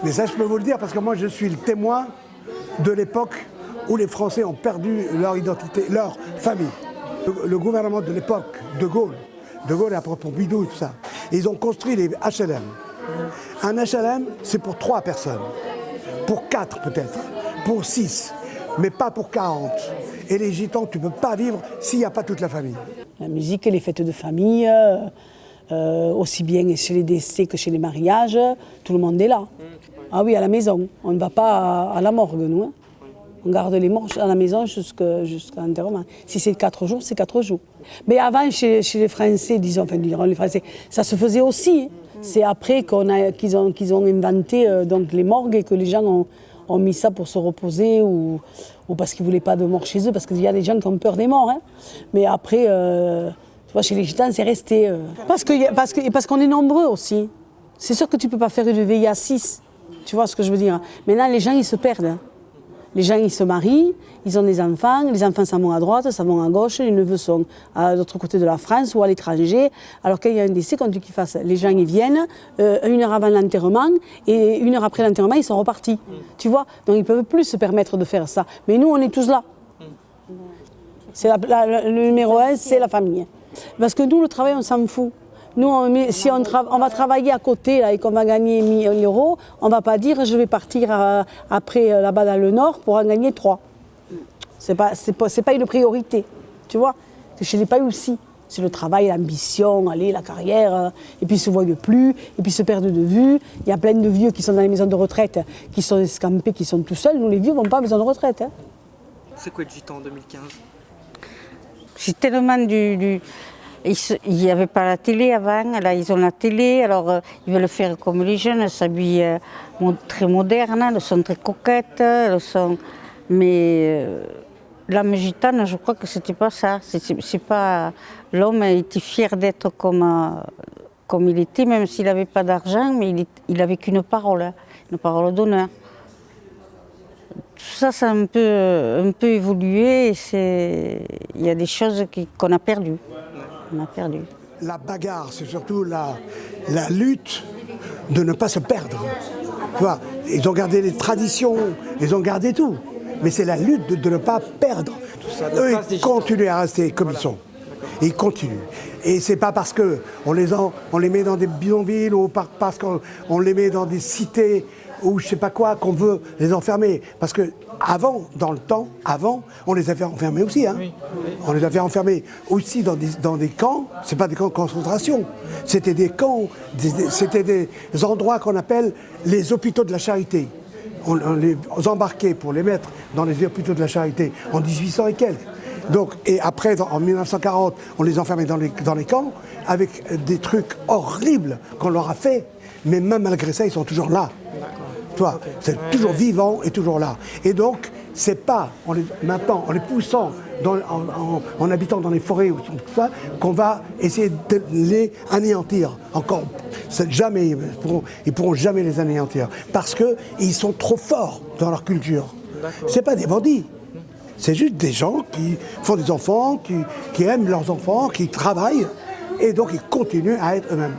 Mais ça, je peux vous le dire, parce que moi, je suis le témoin de l'époque où les Français ont perdu leur identité, leur famille. Le gouvernement de l'époque, De Gaulle est à propos Pompidou et tout ça, et ils ont construit les HLM. Un HLM, c'est pour 3 personnes, pour 4 peut-être, pour 6, mais pas pour 40. Et les gitans, tu ne peux pas vivre s'il n'y a pas toute la famille. La musique, les fêtes de famille, aussi bien chez les décès que chez les mariages, tout le monde est là. Ah oui, à la maison, on ne va pas à la morgue, nous. Hein. On garde les morts à la maison jusqu'à l'enterrement. Si c'est 4 jours, c'est 4 jours. Mais avant, chez les Français, disons les Français, ça se faisait aussi. C'est après qu'ils ont inventé donc les morgues et que les gens ont mis ça pour se reposer ou parce qu'ils ne voulaient pas de mort chez eux, parce qu'il y a des gens qui ont peur des morts. Hein. Mais après, tu vois, chez les gitans, c'est resté. Parce qu'on est nombreux aussi. C'est sûr que tu ne peux pas faire une veillée à 6. Tu vois ce que je veux dire? Maintenant, les gens, ils se perdent. Les gens, ils se marient, ils ont des enfants, les enfants s'en vont à droite, s'en vont à gauche, les neveux sont à l'autre côté de la France ou à l'étranger. Alors quand il y a un décès, quand tu qu'ils fassent, les gens, ils viennent 1 heure avant l'enterrement et 1 heure après l'enterrement, ils sont repartis. Tu vois? Donc ils ne peuvent plus se permettre de faire ça. Mais nous, on est tous là. C'est le numéro 1, c'est la famille. Parce que nous, le travail, on s'en fout. Nous, si on va travailler à côté là, et qu'on va gagner 1 000 €, on ne va pas dire je vais partir après là-bas dans le Nord pour en gagner 3. C'est pas une priorité, tu vois. Je ne l'ai pas eu aussi. C'est le travail, l'ambition, la carrière, et puis ils ne se voient plus, et puis ils se perdent de vue. Il y a plein de vieux qui sont dans les maisons de retraite, qui sont escampés, qui sont tout seuls. Nous, les vieux, n'ont pas besoin de retraite. Hein. C'est quoi être gitan en 2015? C'est tellement il n'y avait pas la télé avant, là ils ont la télé, alors ils veulent faire comme les jeunes, s'habillent très modernes, elles sont très coquettes, mais l'âme gitane, je crois que c'était pas ça. C'est pas l'homme était fier d'être comme il était, même s'il n'avait pas d'argent, mais il avait qu'une parole d'honneur. Tout ça, ça a un peu évolué, il y a des choses qu'on a perdues. On a perdu. La bagarre, c'est surtout la lutte de ne pas se perdre. Tu vois, ils ont gardé les traditions, ils ont gardé tout. Mais c'est la lutte de ne pas perdre. Eux, ils continuent à rester comme ils sont. Ils continuent. Et c'est pas parce qu'on les met dans des bidonvilles ou parce qu'on les met dans des cités ou je sais pas quoi qu'on veut les enfermer. Parce que dans le temps, on les avait enfermés aussi. Hein. Oui. On les avait enfermés aussi dans des camps. C'est pas des camps de concentration. C'était des camps, c'était des endroits qu'on appelle les hôpitaux de la charité. On les embarquait pour les mettre dans les hôpitaux de la charité en 1800 et quelques. Donc, et après, en 1940, on les enfermait dans les camps avec des trucs horribles qu'on leur a fait. Mais même malgré ça, ils sont toujours là. Toi, c'est toujours vivant et toujours là. Et donc, c'est pas maintenant, en les poussant, en habitant dans les forêts ou tout ça, qu'on va essayer de les anéantir. Encore, jamais, ils pourront jamais les anéantir. Parce qu'ils sont trop forts dans leur culture. C'est pas des bandits. C'est juste des gens qui font des enfants, qui aiment leurs enfants, qui travaillent. Et donc, ils continuent à être eux-mêmes.